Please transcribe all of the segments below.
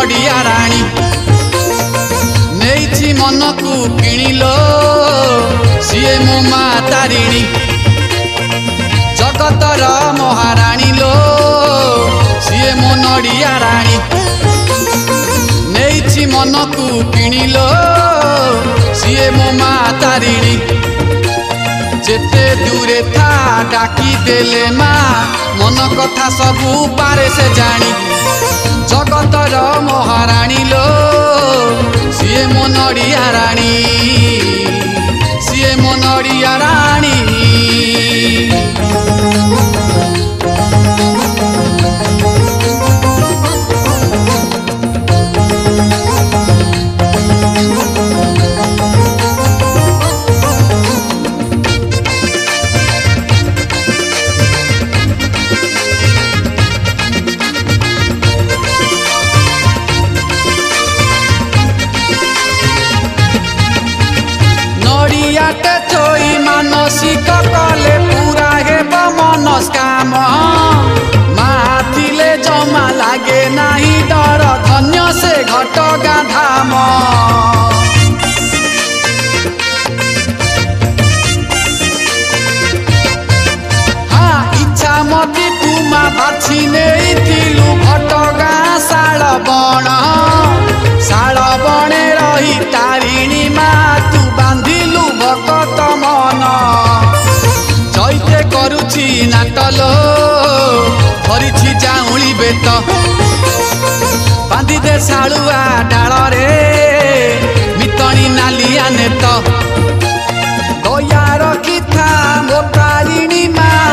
नड़िया राणी नहीं मन को किणिलो सीए मो माँ तारिणी जगतर महाराणी लो सीए मो नड़िया राणी नहीं मन को किणिलो सीए मो माँ तारिणी जेते दूरे था डाकी देले माँ मन कथा सबू पारे से जानी जगतर महाराणी लो सीए मो नड़िया राणी सीए मो नड़िया राणी मानसिक कले पूरा हेब मनस्काम माथिले जमा लागे नहीं डर धन्य से घटगाँ धाम हाँ इच्छा मती तुमा बाछी नेइथिलु घटगाँ शाल बणे रही तारिणी माँ तू बांधिलु भकत मन चैते करुछि नाटलो धरिछि जाउली बेत बांधी दे शालुआ डाल रे मितणी नालिया नेत दया रखी था मो तारिणी माँ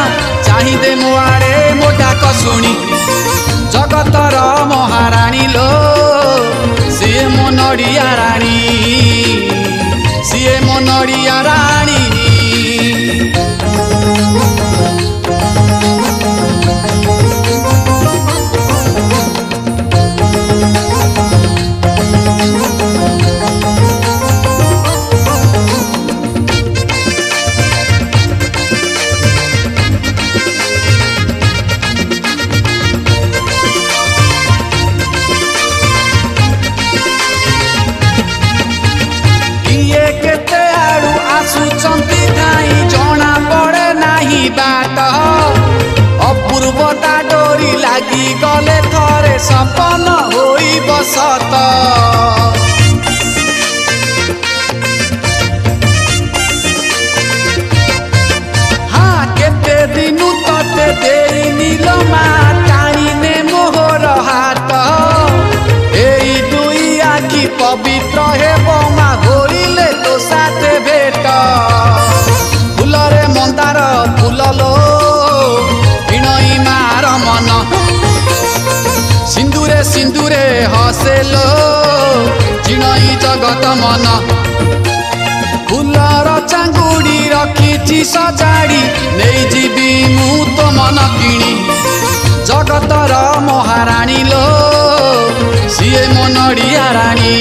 चाही दे मो आड़े मो डाक शुणी जगतर महाराणी लो सीए मो नड़िया राणी सीए मो नड़िया राणी जना पड़े नहीं बाट अपूर्वता डोरी लगी गले थरे सपन होई बसत हाँ केते दिनु तते देई नील माँ टाणी ने मोहर हाथ एई दुई आखि पवित्र हेब माँ घोरिले तो साथे भेट फुलरे मंदार फुललो किणई मार मन सिंदूरे सिंदूरे हसेलो चिणई जगत मन फुलर चांगुड़ी रखी सजाड़ी नहीं जीवी मु तो मन किणी जगतर महाराणी लो सीए मो नड़िया राणी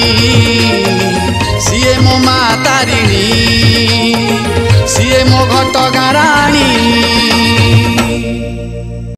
सीए मो माँ तारिणी सीए मो घटगाँ राणी।